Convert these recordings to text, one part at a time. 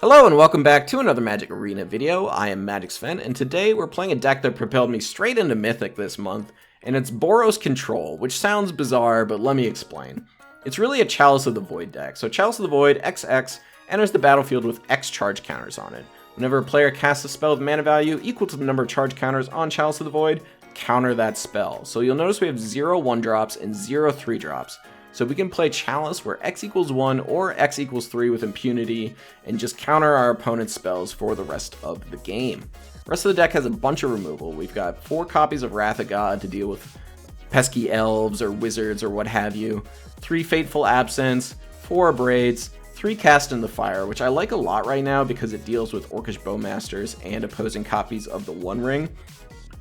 Hello and welcome back to another Magic Arena video. I am Magic Sven, and today we're playing a deck that propelled me straight into Mythic this month, and it's Boros Control, which sounds bizarre, but let me explain. It's really a Chalice of the Void deck. So Chalice of the Void, XX, enters the battlefield with X charge counters on it. Whenever a player casts a spell with mana value equal to the number of charge counters on Chalice of the Void, counter that spell. So you'll notice we have 0 1-drops and 0 3-drops. So we can play Chalice where X equals 1 or X equals 3 with impunity and just counter our opponent's spells for the rest of the game. The rest of the deck has a bunch of removal. We've got 4 copies of Wrath of God to deal with pesky elves or wizards or what have you, 3 Fateful Absence, 4 Abrades, 3 Cast in the Fire, which I like a lot right now because it deals with Orcish Bowmasters and opposing copies of the One Ring,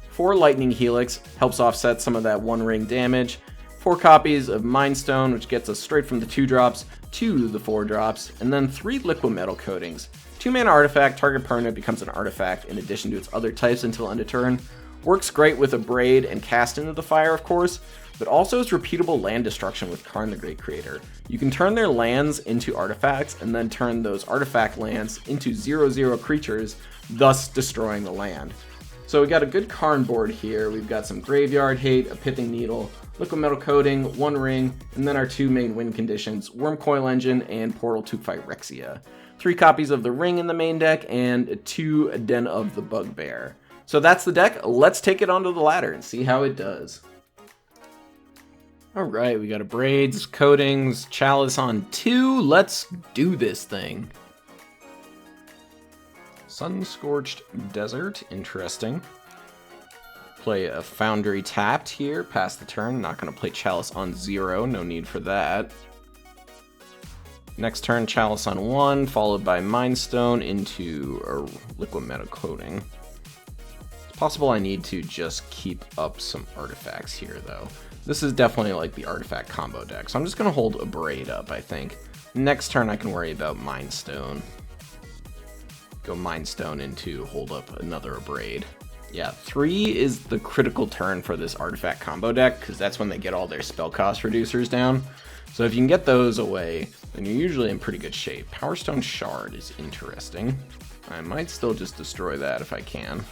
4 Lightning Helix, helps offset some of that One Ring damage, 4 copies of Mind Stone, which gets us straight from the 2-drops to the 4-drops, and then 3 Liquimetal Coatings. 2-mana artifact, target permanent becomes an artifact in addition to its other types until end of turn. Works great with Abrade and Cast into the Fire, of course, but also is repeatable land destruction with Karn the Great Creator. You can turn their lands into artifacts, and then turn those artifact lands into 0/0 creatures, thus destroying the land. So we got a good Karn board here. We've got some Graveyard Hate, a Pithing Needle, Liquimetal Coating, One Ring, and then our 2 main win conditions, Wormcoil Engine and Portal to Phyrexia. 3 copies of the Ring in the main deck, and 2 Den of the Bugbear. So that's the deck. Let's take it onto the ladder and see how it does. Alright, we got Abrades, Coatings, Chalice on 2. Let's do this thing. Sun-Scorched Desert, interesting. Play a Foundry tapped here, pass the turn. Not going to play Chalice on 0, no need for that. Next turn, Chalice on 1, followed by Mind Stone into a Liquimetal Coating. It's possible I need to just keep up some artifacts here, though. This is definitely like the artifact combo deck, so I'm just going to hold Abrade up, I think. Next turn, I can worry about Mind Stone. Go Mind Stone into hold up another Abrade. Yeah, 3 is the critical turn for this artifact combo deck, because that's when they get all their spell cost reducers down. So if you can get those away, then you're usually in pretty good shape. Power Stone Shard is interesting. I might still just destroy that if I can.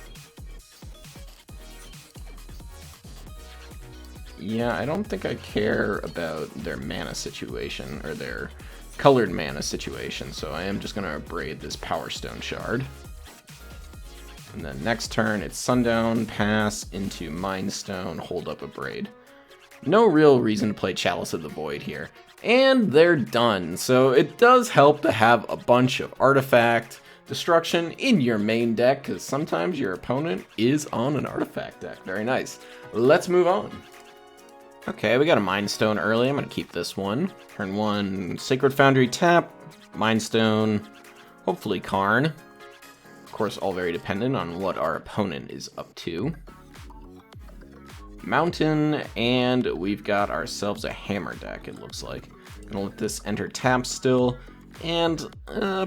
Yeah, I don't think I care about their mana situation, or their colored mana situation, so I am just going to Abrade this Power Stone Shard. And then next turn, it's Sundown, pass into Mind Stone, hold up Abrade. No real reason to play Chalice of the Void here. And they're done. So it does help to have a bunch of artifact destruction in your main deck, because sometimes your opponent is on an artifact deck. Very nice. Let's move on. Okay, we got a Mind Stone early. I'm going to keep this one. Turn 1, Sacred Foundry tap, Mind Stone, hopefully Karn. Of course, all very dependent on what our opponent is up to. Mountain, and we've got ourselves a Hammer deck, it looks like. Gonna let this enter tap still, and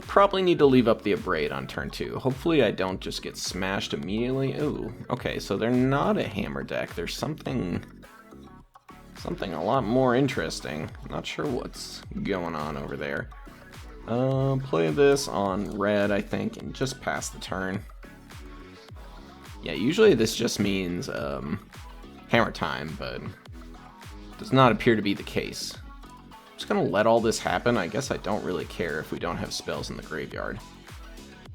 probably need to leave up the Abrade on turn 2. Hopefully I don't just get smashed immediately. Ooh, okay, so they're not a Hammer deck. There's something a lot more interesting. Not sure what's going on over there. Play this on red, I think, and just pass the turn. Yeah, usually this just means hammer time, but does not appear to be the case. I'm just gonna let all this happen. I guess I don't really care if we don't have spells in the graveyard.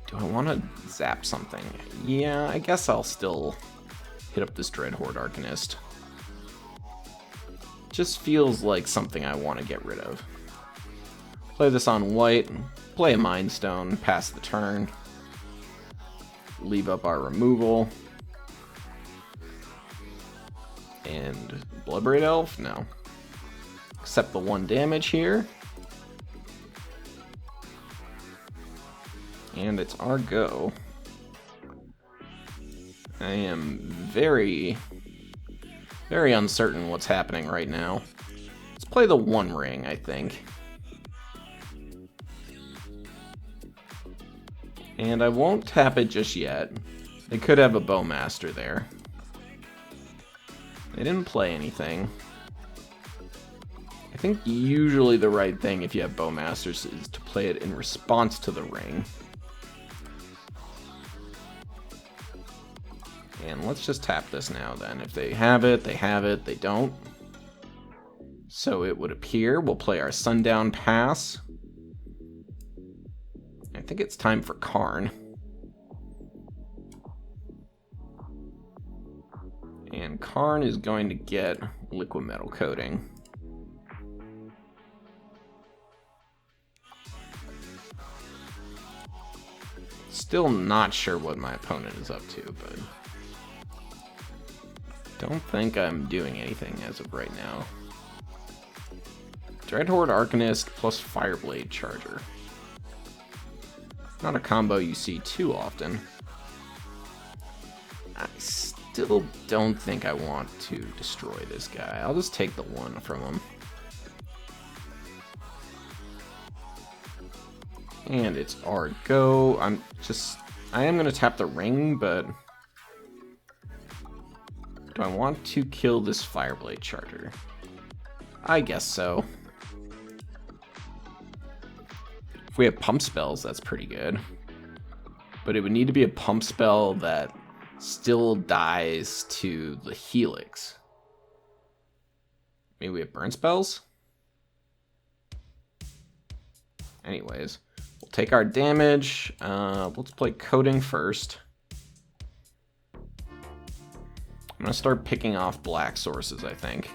Do I want to zap something? Yeah, I guess I'll still hit up this Dreadhorde Arcanist. Just feels like something I want to get rid of. Play this on white, play a Mind Stone, pass the turn, leave up our removal, and Bloodbraid Elf? No. Accept the 1 damage here. And it's our go. I am very uncertain what's happening right now. Let's play the One Ring, I think. And I won't tap it just yet. They could have a Bowmaster there. They didn't play anything. I think usually the right thing if you have Bowmasters is to play it in response to the ring. And let's just tap this now then. If they have it, they have it. They don't. So it would appear we'll play our Sundown Pass. I think it's time for Karn. And Karn is going to get Liquimetal Coating. Still not sure what my opponent is up to, but don't think I'm doing anything as of right now. Dreadhorde Arcanist plus Fireblade Charger. Not a combo you see too often. I still don't think I want to destroy this guy. I'll just take the 1 from him. And it's our go. I am going to tap the ring, but do I want to kill this Fireblade Charger? I guess so. If we have pump spells, that's pretty good. But it would need to be a pump spell that still dies to the Helix. Maybe we have burn spells? Anyways, we'll take our damage. Let's play Coating first. I'm going to start picking off black sources, I think.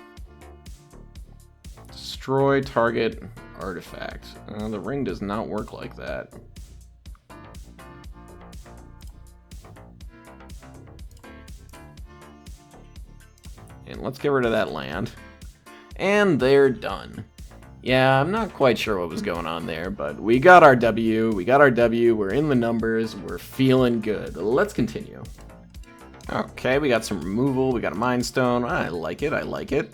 Destroy target artifact. The ring does not work like that. And let's get rid of that land. And they're done. Yeah, I'm not quite sure what was going on there, but we got our W. We're in the numbers. We're feeling good. Let's continue. Okay, we got some removal. We got a Mind Stone. I like it.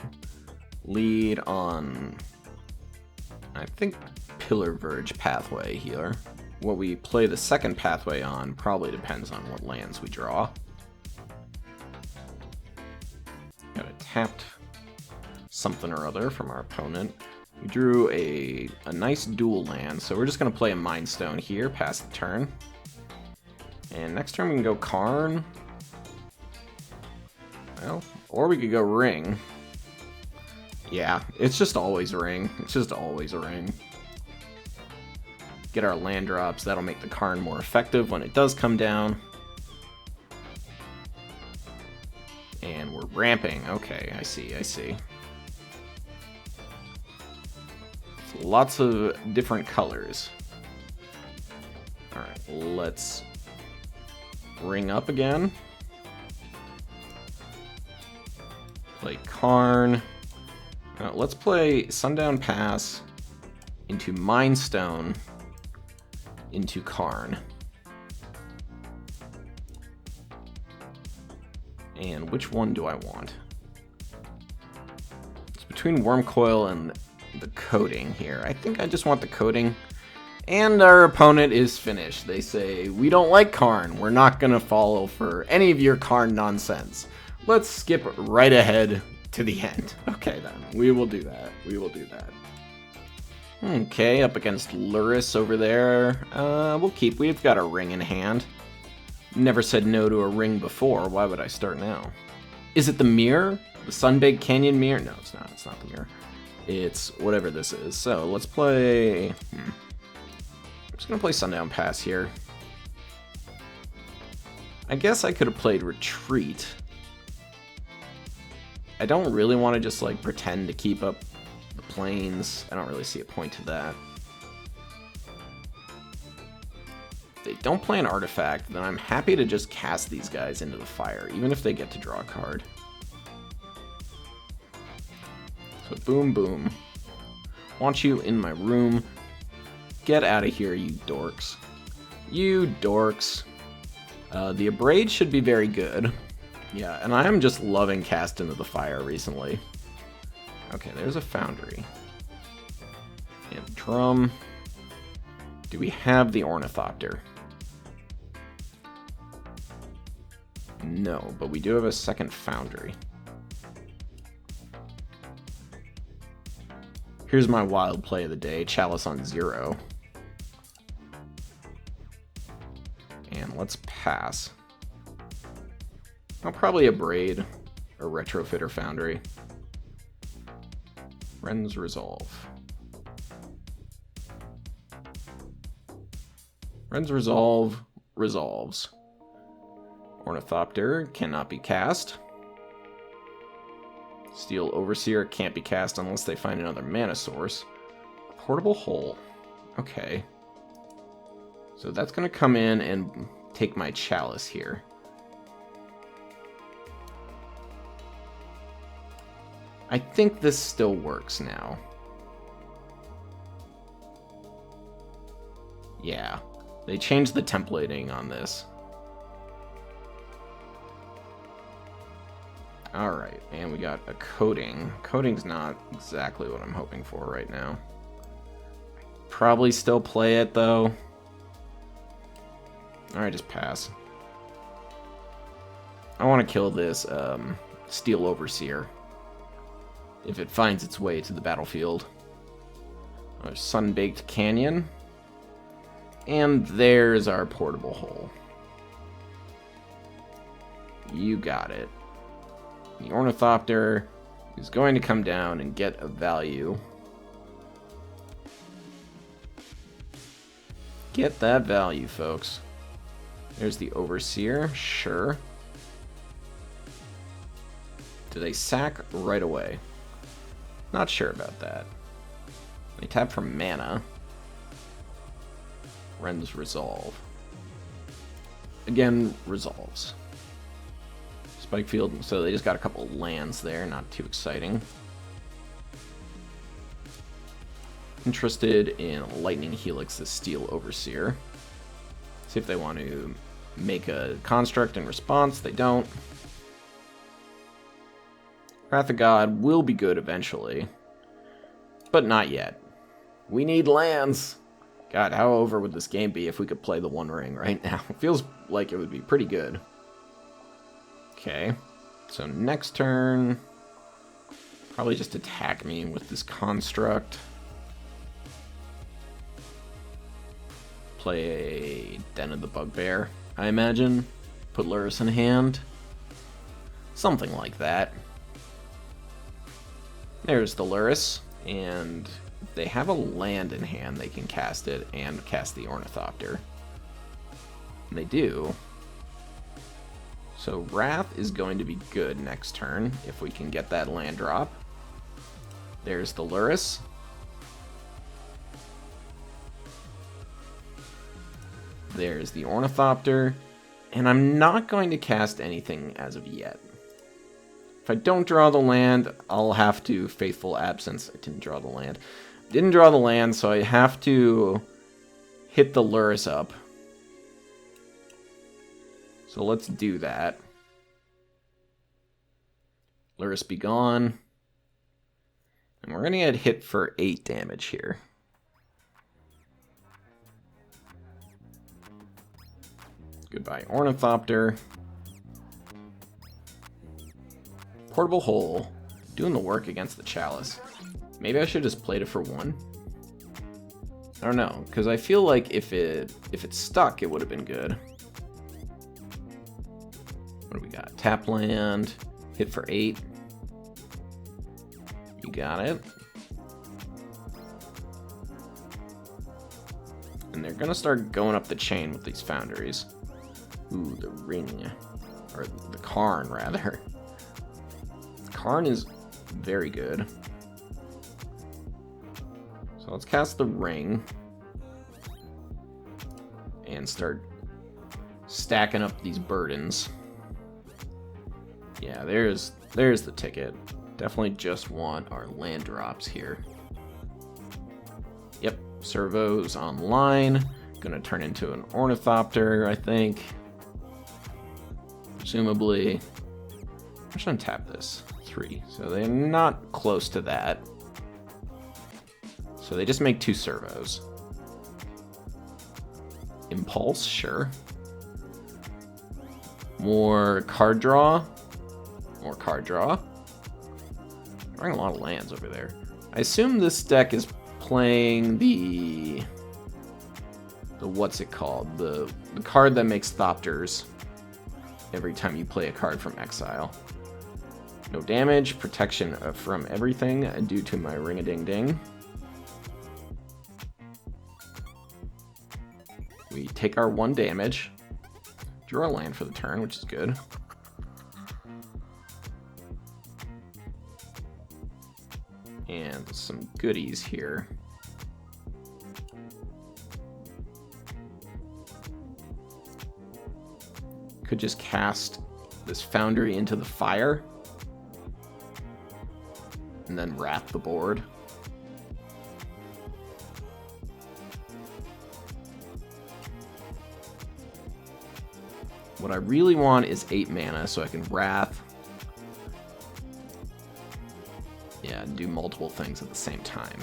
Lead on, I think, Pillar Verge pathway here. What we play the second pathway on probably depends on what lands we draw. Got a tapped something or other from our opponent. We drew a nice dual land, so we're just going to play a Mind Stone here, pass the turn. And next turn we can go Karn. Well, or we could go Ring. Yeah, it's just always Ring. Get our land drops. That'll make the Karn more effective when it does come down. And we're ramping. Okay, I see. Lots of different colors. Alright, let's ring up again. Play Karn. Let's play Sundown Pass into Mind Stone into Karn. And which one do I want? It's between Wormcoil and the Coating here. I think I just want the Coating. And our opponent is finished. They say, we don't like Karn. We're not going to follow for any of your Karn nonsense. Let's skip right ahead to the end. Okay then, we will do that. Okay, up against Luris over there. We'll keep. We've got a ring in hand. Never said no to a ring before. Why would I start now? Is it the mirror? The Sunbaked Canyon mirror? No, it's not. It's not the mirror. It's whatever this is. So let's play... I'm just going to play Sundown Pass here. I guess I could have played Retreat. I don't really want to just like pretend to keep up the planes. I don't really see a point to that. If they don't play an artifact, then I'm happy to just cast these guys into the fire, even if they get to draw a card. So boom, boom. Want you in my room. Get out of here, you dorks. You dorks. The Abrade should be very good. Yeah, and I am just loving Cast Into the Fire recently. Okay, there's a Foundry. And Drum. Do we have the Ornithopter? No, but we do have a second Foundry. Here's my wild play of the day, Chalice on 0. And let's pass. I'll probably Abrade or Retrofit or Foundry. Ren's Resolve. Ren's Resolve resolves. Ornithopter cannot be cast. Steel Overseer can't be cast unless they find another mana source. Portable Hole. Okay. So that's going to come in and take my Chalice here. I think this still works now. Yeah. They changed the templating on this. Alright, and we got a Coating. Coating's not exactly what I'm hoping for right now. Probably still play it, though. Alright, just pass. I want to kill this Steel Overseer if it finds its way to the battlefield. There's Sunbaked Canyon. And there's our Portable Hole. You got it. The Ornithopter is going to come down and get a value. Get that value, folks. There's the Overseer, sure. Do they sack right away? Not sure about that. They tap for mana. Ren's Resolve. Again, resolves. Spikefield, so they just got a couple lands there, not too exciting. Interested in Lightning Helix, the Steel Overseer. See if they want to make a construct in response. They don't. Wrath of God will be good eventually, but not yet. We need lands. God, how over would this game be if we could play the One Ring right now? It feels like it would be pretty good. Okay, so next turn, probably just attack me with this construct. Play Den of the Bugbear, I imagine. Put Lurrus in hand. Something like that. There's the Lurrus, and if they have a land in hand, they can cast it and cast the Ornithopter. And they do. So Wrath is going to be good next turn if we can get that land drop. There's the Lurrus. There's the Ornithopter. And I'm not going to cast anything as of yet. If I don't draw the land, I'll have to Faithful Absence. I didn't draw the land. Didn't draw the land, so I have to hit the Lurrus up. So let's do that. Lurrus be gone. And we're going to get hit for 8 damage here. Goodbye, Ornithopter. Portable Hole. Doing the work against the Chalice. Maybe I should have just played it for 1. I don't know, because I feel like if it stuck, it would have been good. What do we got? Tap land, hit for 8. You got it. And they're gonna start going up the chain with these foundries. Ooh, the ring. Or the Karn, rather. Karn is very good. So let's cast the ring. And start stacking up these burdens. Yeah, there's the ticket. Definitely just want our land drops here. Yep, Servo's online. Gonna turn into an Ornithopter, I think. Presumably. I'm just gonna tap this. 3. So they're not close to that. So they just make 2 Servos. Impulse, sure. More card draw. More card draw. Drawing a lot of lands over there. I assume this deck is playing the what's it called? The card that makes Thopters every time you play a card from exile. No damage, protection from everything due to my ring-a-ding-ding. We take our 1 damage, draw a land for the turn, which is good. And some goodies here. Could just cast this Foundry into the fire and then wrap the board. What I really want is 8 mana so I can Wrath. Yeah, and do multiple things at the same time.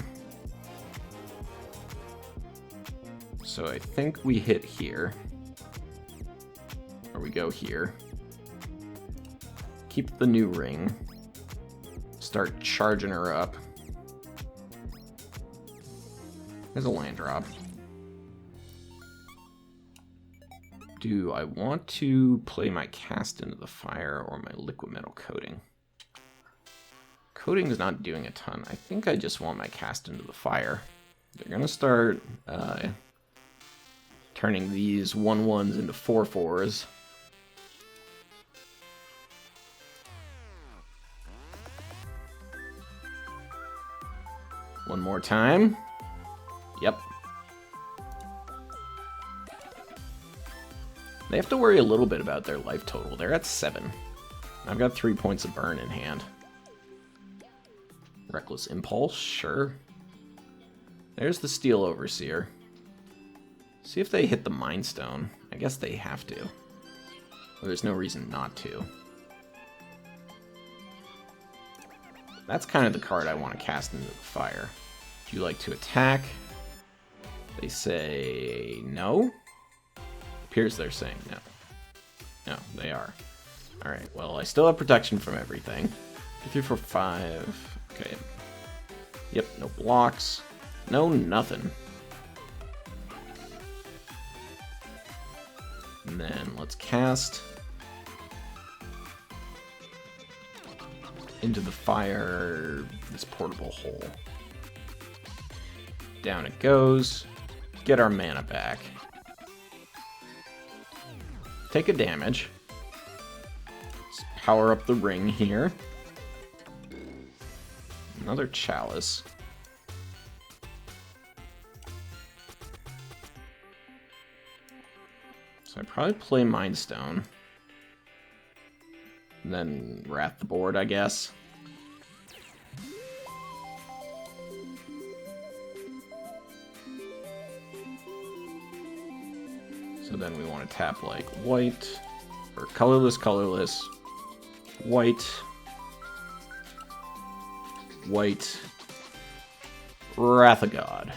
So I think we hit here. Or we go here. Keep the new ring. Start charging her up. There's a land drop. Do I want to play my Cast into the Fire or my Liquimetal Coating? Coating is not doing a ton. I think I just want my Cast into the Fire. They're gonna start turning these 1/1s into 4/4s. One more time. Yep. They have to worry a little bit about their life total. They're at 7. I've got 3 points of burn in hand. Reckless Impulse, sure. There's the Steel Overseer. See if they hit the Mind Stone. I guess they have to. Well, there's no reason not to. That's kind of the card I want to cast into the fire. Do you like to attack? They say no. Appears they're saying no. No, they are. Alright, well, I still have protection from everything. 3, 4, 5. Okay. Yep, no blocks. No nothing. And then let's cast into the fire this portable hole. Down it goes. Get our mana back. Take a damage. Let's power up the ring here. Another Chalice. So I probably play Mind Stone. And then Wrath the board, I guess. So then we want to tap like white, or colorless, white, white, Wrath of God.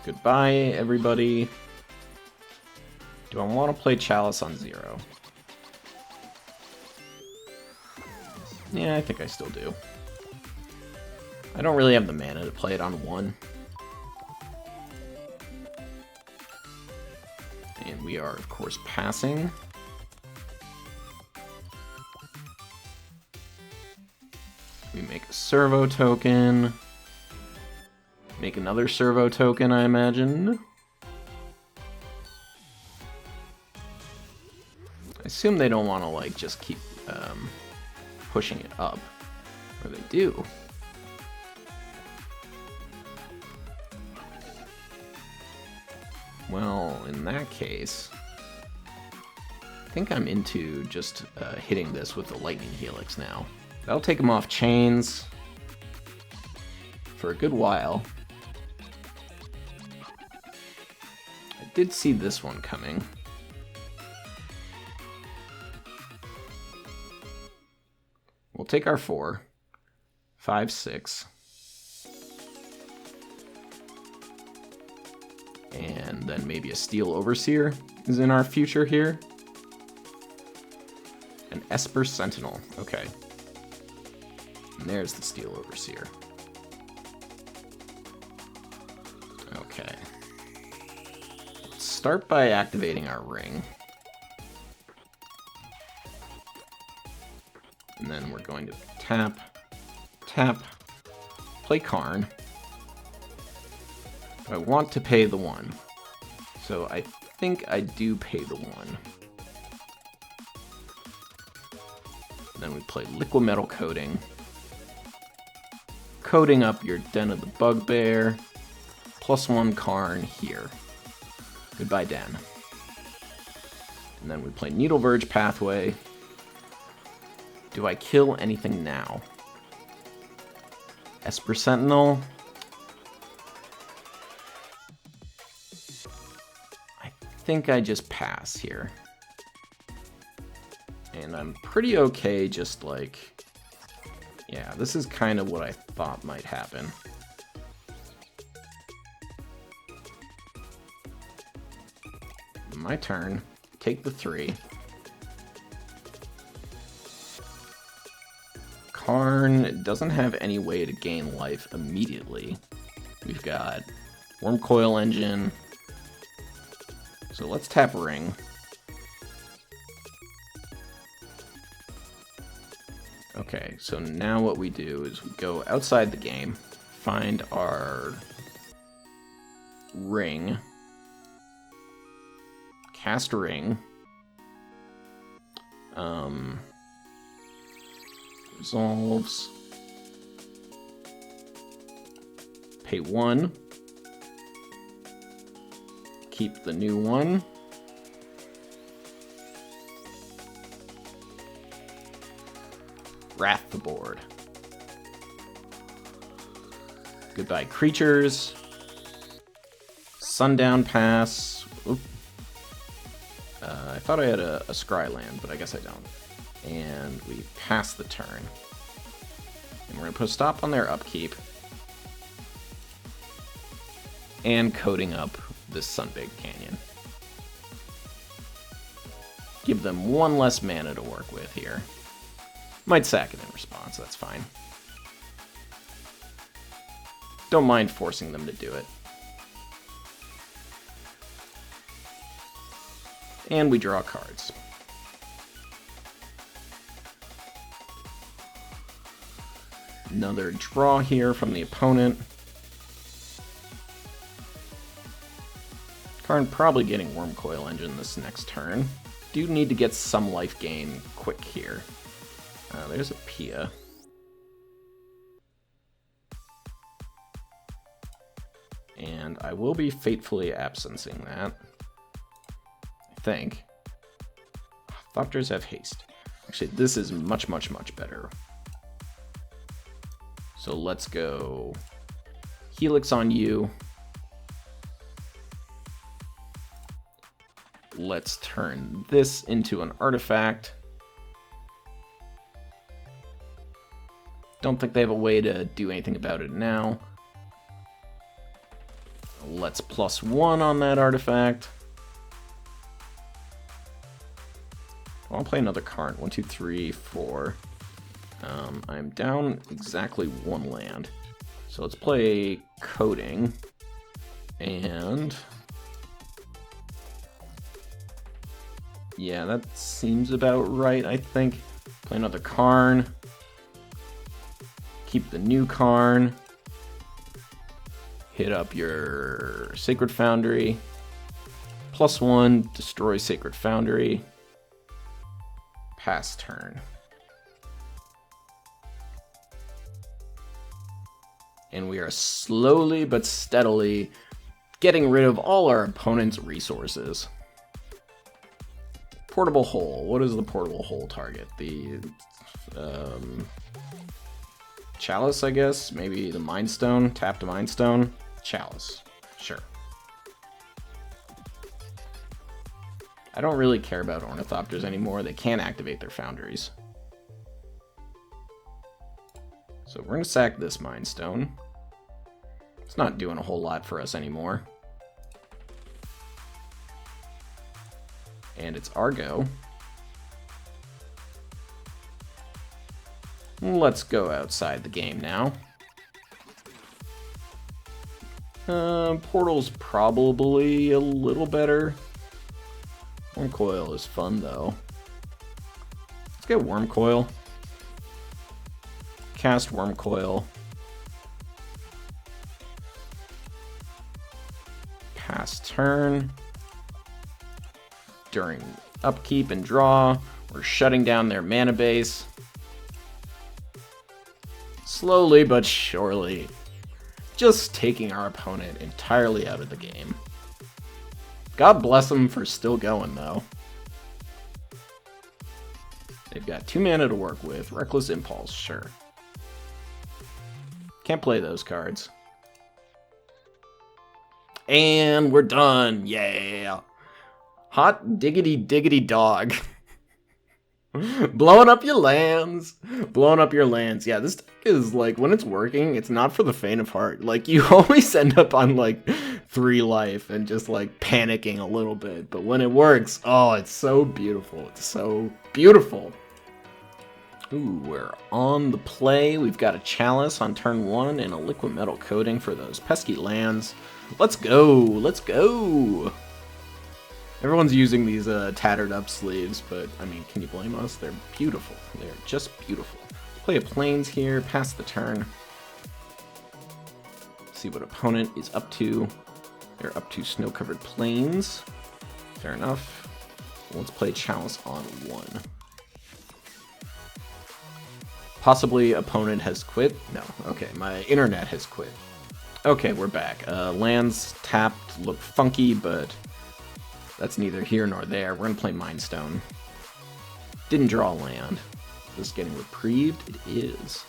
Goodbye, everybody. Do I want to play Chalice on 0? Yeah, I think I still do. I don't really have the mana to play it on 1. And we are, of course, passing. We make a servo token. Make another servo token, I imagine. I assume they don't want to, like, just keep pushing it up. Or they do. Well, in that case, I think I'm into just hitting this with the Lightning Helix now. That'll take him off chains for a good while. I did see this one coming. We'll take our 4, 5, 6. And then maybe a Steel Overseer is in our future here. An Esper Sentinel. Okay. And there's the Steel Overseer. Okay. Let's start by activating our ring. And then we're going to tap, tap, play Karn. I want to pay the 1. So I think I do pay the 1. Then we play Liquimetal Coating. Coating up your Den of the Bugbear. +1 Karn here. Goodbye, Den. And then we play Needle Verge Pathway. Do I kill anything now? Esper Sentinel. I think I just pass here. And I'm pretty okay just like... Yeah, this is kind of what I thought might happen. My turn. Take the 3. Karn doesn't have any way to gain life immediately. We've got Worm Coil Engine. So let's tap Ring. Okay, so now what we do is we go outside the game, find our ring, cast Ring, resolves, pay 1, keep the new 1, wrath the board. Goodbye creatures, Sundown Pass. Oop. I thought I had a Scry land, but I guess I don't. And we pass the turn. And we're going to put a stop on their upkeep. And coating up this Sunbaked Canyon. Give them 1 less mana to work with here. Might sack it in response, that's fine. Don't mind forcing them to do it. And we draw cards. Another draw here from the opponent. Karn probably getting Worm Coil Engine this next turn. Do need to get some life gain quick here. There's a Pia. And I will be fatefully absencing that. I think. Thopters have haste. Actually, this is much, much, much better. So let's go Helix on you. Let's turn this into an artifact. Don't think they have a way to do anything about it now. Let's +1 on that artifact. I'll play another Karn. 1, 2, 3, 4. I'm down exactly 1 land. So let's play Coating. And... yeah, that seems about right, I think. Play another Karn. Keep the new Karn. Hit up your Sacred Foundry. +1, destroy Sacred Foundry. Pass turn. And we are slowly but steadily getting rid of all our opponent's resources. Portable Hole. What is the Portable Hole target? The Chalice, I guess? Maybe the Mind Stone? Tap to Mind Stone? Chalice. Sure. I don't really care about Ornithopters anymore. They can't activate their foundries. So we're going to sack this Mind Stone. It's not doing a whole lot for us anymore. And it's our go. Let's go outside the game now. Portal's probably a little better. Worm Coil is fun, though. Let's get Worm Coil. Cast Worm Coil. Pass turn. During upkeep and draw, we're shutting down their mana base. Slowly but surely. Just taking our opponent entirely out of the game. God bless them for still going, though. They've got 2 mana to work with. Reckless Impulse, sure. Can't play those cards. And we're done. Yeah. Hot diggity diggity dog. Blowing up your lands. Blowing up your lands. Yeah, this deck is like, when it's working, it's not for the faint of heart. Like, you always end up on like 3 life and just like panicking a little bit. But when it works, oh, it's so beautiful. It's so beautiful. Ooh, we're on the play. We've got a Chalice on turn 1 and a Liquimetal Coating for those pesky lands. Let's go. Let's go. Everyone's using these tattered up sleeves, but, I mean, can you blame us? They're beautiful. They're just beautiful. Play a Plains here, pass the turn. See what opponent is up to. They're up to Snow-Covered Plains. Fair enough. Let's play Chalice on 1. Possibly opponent has quit. No, okay, my internet has quit. Okay, we're back. Lands tapped look funky, but that's neither here nor there. We're gonna play Mind Stone. Didn't draw a land. Is this getting reprieved? It is.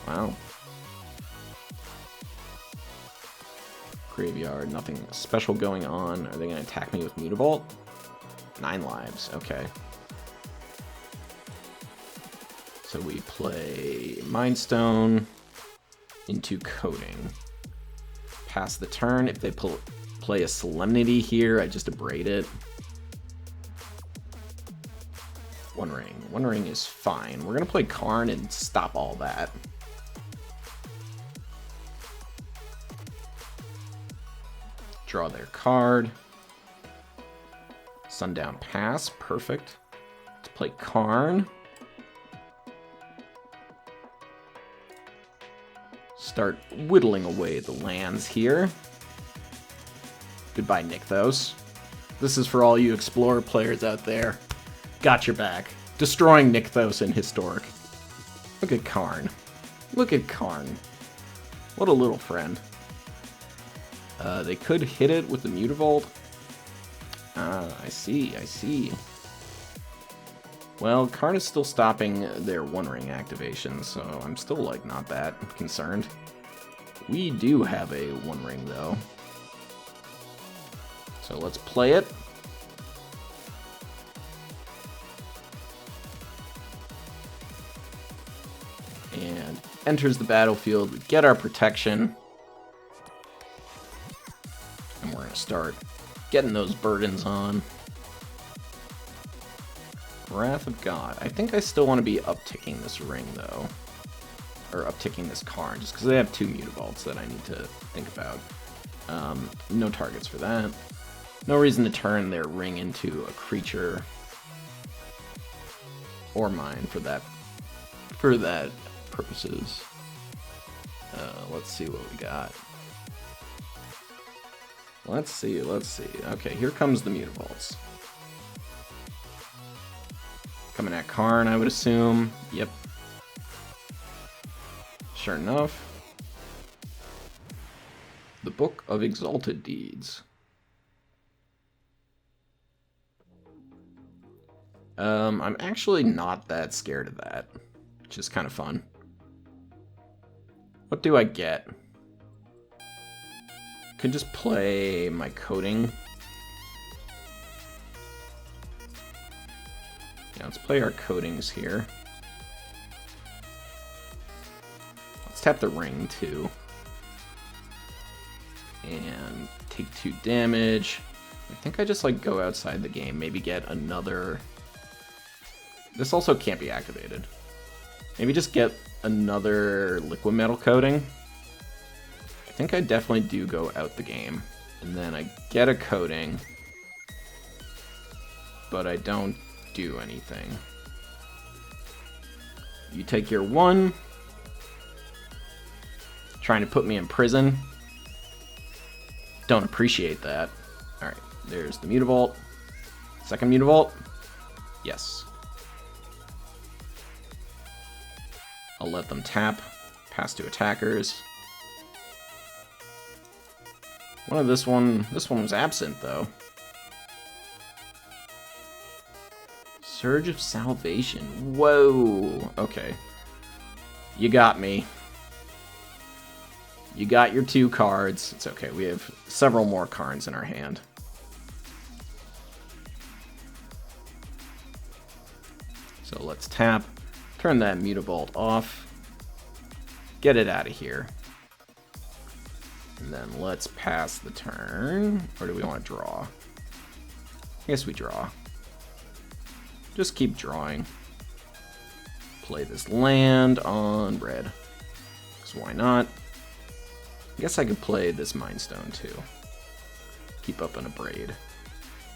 Wow. Graveyard, nothing special going on. Are they gonna attack me with Mutavault? 9 lives, okay. So we play Mind Stone into Coating. Pass the turn. If they play a Solemnity here, I just abrade it. One Ring. One Ring is fine. We're going to play Karn and stop all that. Draw their card. Sundown Pass. Perfect. To play Karn. Start whittling away the lands here. Goodbye, Nykthos. This is for all you Explorer players out there. Got your back. Destroying Nykthos in Historic. Look at Karn. Look at Karn. What a little friend. They could hit it with the Mutavault. Ah, I see, I see. Well, Karn is still stopping their One Ring activation, so I'm still, like, not that concerned. We do have a One Ring, though. So let's play it. And enters the battlefield. We get our protection. And we're going to start getting those burdens on. Wrath of God. I think I still want to be upticking this ring, though. Or upticking this Karn, just because they have 2 Mutavaults that I need to think about. No targets for that. No reason to turn their ring into a creature. Or mine for that purposes. Let's see what we got. Let's see. Okay, here comes the Mutavaults. Coming at Karn, I would assume. Yep. Sure enough. The Book of Exalted Deeds. I'm actually not that scared of that, which is kind of fun. What do I get? Could just play my Coating. Yeah, let's play our Coatings here. Let's tap the ring too. And take 2 damage. I think I just like go outside the game, maybe get another. This also can't be activated. Maybe just get another Liquimetal Coating. I think I definitely do go out the game. And then I get a coating, but I don't do anything. You take your 1. Trying to put me in prison. Don't appreciate that. Alright, there's the Mutavault. Second Mutavault. Yes. I'll let them tap. Pass to attackers. This one was absent, though. Surge of Salvation. Whoa. Okay. You got me. You got your 2 cards. It's okay. We have several more cards in our hand. So let's tap. Turn that Mutavault off. Get it out of here. And then let's pass the turn. Or do we want to draw? I guess we draw. Just keep drawing. Play this land on red. Because why not? I guess I could play this Mind Stone too. Keep up an Abrade.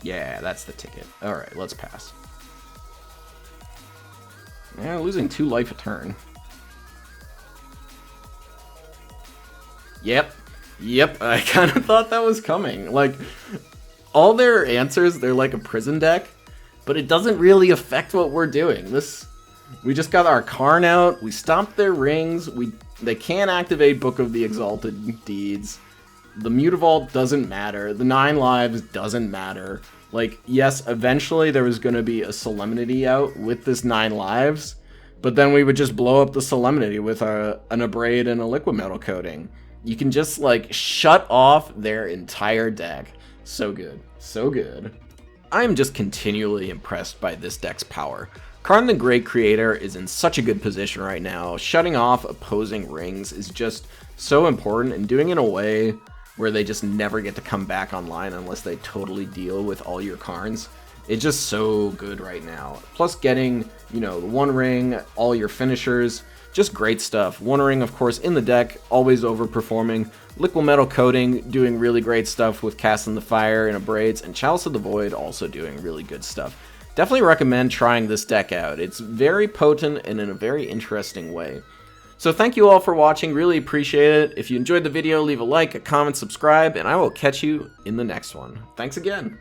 Yeah, that's the ticket. Alright, let's pass. Yeah, losing 2 life a turn. Yep, I kind of thought that was coming. Like, all their answers, they're like a prison deck, but it doesn't really affect what we're doing. We just got our Karn out, we stopped their rings, they can't activate Book of the Exalted Deeds, the Mutavault doesn't matter, the 9 lives doesn't matter. Like, yes, eventually there was going to be a Solemnity out with this 9 lives, but then we would just blow up the Solemnity with an Abrade and a Liquimetal Coating. You can just, like, shut off their entire deck. So good. So good. I am just continually impressed by this deck's power. Karn the Great Creator is in such a good position right now. Shutting off opposing rings is just so important, and doing it in a way where they just never get to come back online unless they totally deal with all your Karns. It's just so good right now. Plus getting, you know, the 1 ring, all your finishers, just great stuff. 1 ring, of course, in the deck, always overperforming. Liquimetal Coating doing really great stuff with Casting the Fire and Abrades, and Chalice of the Void also doing really good stuff. Definitely recommend trying this deck out. It's very potent and in a very interesting way. So thank you all for watching, really appreciate it. If you enjoyed the video, leave a like, a comment, subscribe, and I will catch you in the next one. Thanks again.